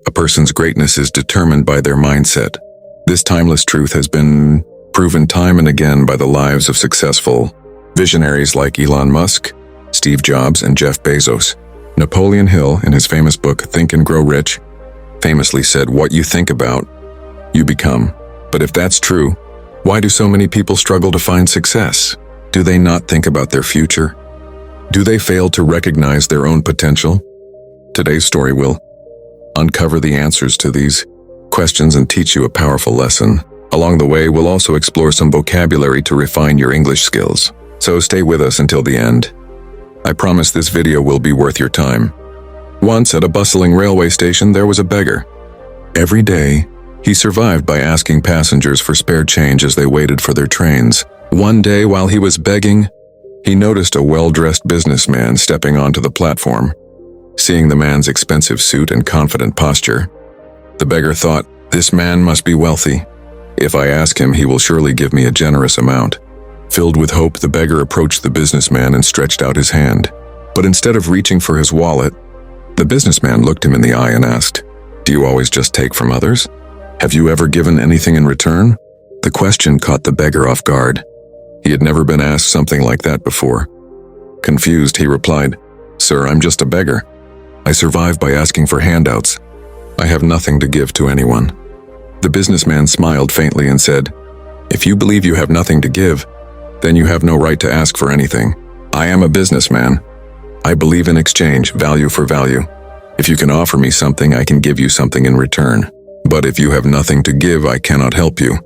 A person's greatness is determined by their mindset. This timeless truth has been proven time and again by the lives of successful visionaries like Elon Musk, Steve Jobs, and Jeff Bezos. Napoleon Hill, in his famous book Think and Grow Rich, famously said, "What you think about, you become." But if that's true, why do so many people struggle to find success? Do they not think about their future? Do they fail to recognize their own potential? Today's story will uncover the answers to these questions and teach you a powerful lesson. Along the way, we'll also explore some vocabulary to refine your English skills. So stay with us until the end. I promise this video will be worth your time. Once at a bustling railway station, there was a beggar. Every day, he survived by asking passengers for spare change as they waited for their trains. One day, while he was begging, he noticed a well-dressed businessman stepping onto the platform. Seeing the man's expensive suit and confident posture, the beggar thought, "This man must be wealthy. If I ask him, he will surely give me a generous amount." Filled with hope, the beggar approached the businessman and stretched out his hand. But instead of reaching for his wallet, the businessman looked him in the eye and asked, "Do you always just take from others? Have you ever given anything in return?" The question caught the beggar off guard. He had never been asked something like that before. Confused, he replied, "Sir, I'm just a beggar. I survive by asking for handouts. I have nothing to give to anyone." The businessman smiled faintly and said, "If you believe you have nothing to give, then you have no right to ask for anything. I am a businessman. I believe in exchange, value for value. If you can offer me something, I can give you something in return. But if you have nothing to give, I cannot help you."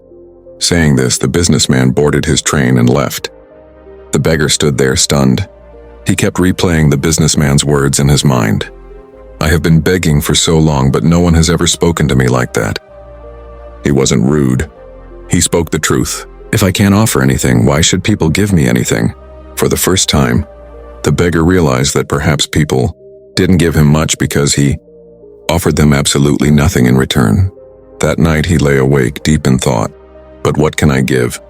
Saying this, the businessman boarded his train and left. The beggar stood there stunned. He kept replaying the businessman's words in his mind. "I have been begging for so long, but no one has ever spoken to me like that." He wasn't rude. He spoke the truth. If I can't offer anything, why should people give me anything? For the first time, the beggar realized that perhaps people didn't give him much because he offered them absolutely nothing in return. That night he lay awake, deep in thought. But what can I give?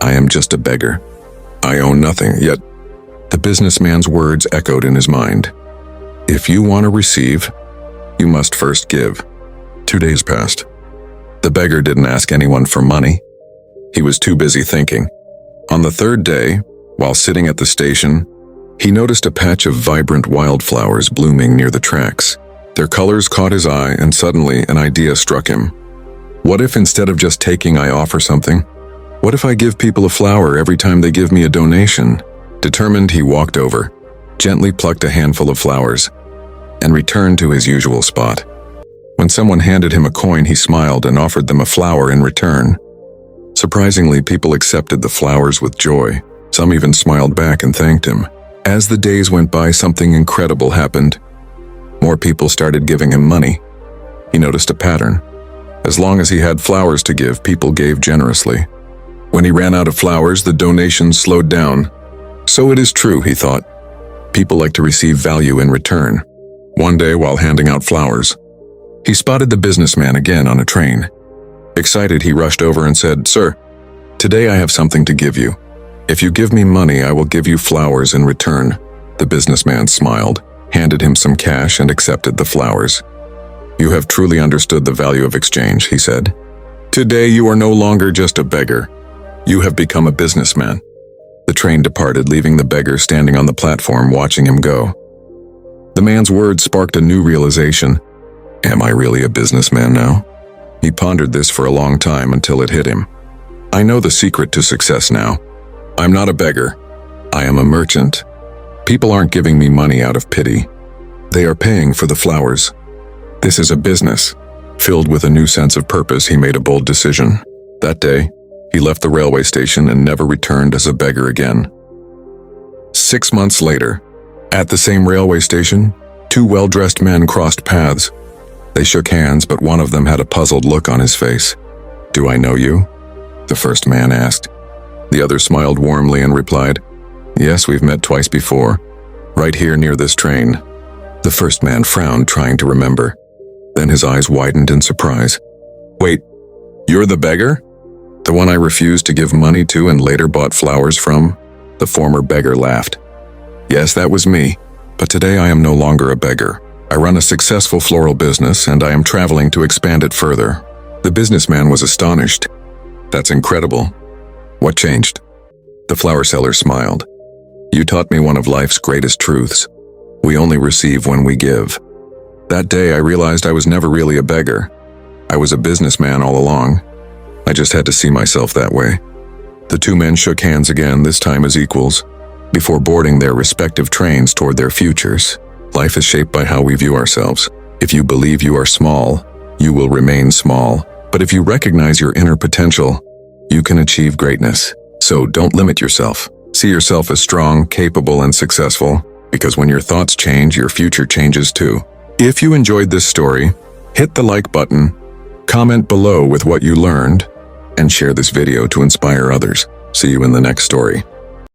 I am just a beggar. I own nothing, yet the businessman's words echoed in his mind. If you want to receive, you must first give. 2 days passed. The beggar didn't ask anyone for money. He was too busy thinking. On the third day, while sitting at the station, he noticed a patch of vibrant wildflowers blooming near the tracks. Their colors caught his eye, and suddenly an idea struck him. What if instead of just taking, I offer something? What if I give people a flower every time they give me a donation? Determined, he walked over, gently plucked a handful of flowers, and returned to his usual spot. When someone handed him a coin, he smiled and offered them a flower in return. Surprisingly, people accepted the flowers with joy. Some even smiled back and thanked him. As the days went by, something incredible happened. More people started giving him money. He noticed a pattern. As long as he had flowers to give, people gave generously. When he ran out of flowers, the donations slowed down. So it is true, he thought. People like to receive value in return. One day, while handing out flowers, he spotted the businessman again on a train. Excited, he rushed over and said, "Sir, today I have something to give you. If you give me money, I will give you flowers in return." The businessman smiled, handed him some cash, and accepted the flowers. "You have truly understood the value of exchange," he said. "Today you are no longer just a beggar. You have become a businessman." The train departed, leaving the beggar standing on the platform watching him go. The man's words sparked a new realization. Am I really a businessman now? He pondered this for a long time until it hit him. I know the secret to success now. I'm not a beggar. I am a merchant. People aren't giving me money out of pity. They are paying for the flowers. This is a business. Filled with a new sense of purpose, he made a bold decision. That day, he left the railway station and never returned as a beggar again. 6 months later, at the same railway station, 2 well-dressed men crossed paths. They shook hands, but one of them had a puzzled look on his face. "Do I know you?" the first man asked. The other smiled warmly and replied, "Yes, we've met twice before, right here near this train." The first man frowned, trying to remember. Then his eyes widened in surprise. "Wait, you're the beggar? The one I refused to give money to and later bought flowers from?" The former beggar laughed. "Yes, that was me, but today I am no longer a beggar. I run a successful floral business and I am traveling to expand it further." The businessman was astonished. "That's incredible. What changed?" The flower seller smiled. "You taught me one of life's greatest truths. We only receive when we give." That day I realized I was never really a beggar. I was a businessman all along. I just had to see myself that way. The two men shook hands again, this time as equals, before boarding their respective trains toward their futures. Life is shaped by how we view ourselves. If you believe you are small, you will remain small. But if you recognize your inner potential, you can achieve greatness. So don't limit yourself. See yourself as strong, capable, and successful, because when your thoughts change, your future changes too. If you enjoyed this story, hit the like button, comment below with what you learned, and share this video to inspire others. See you in the next story.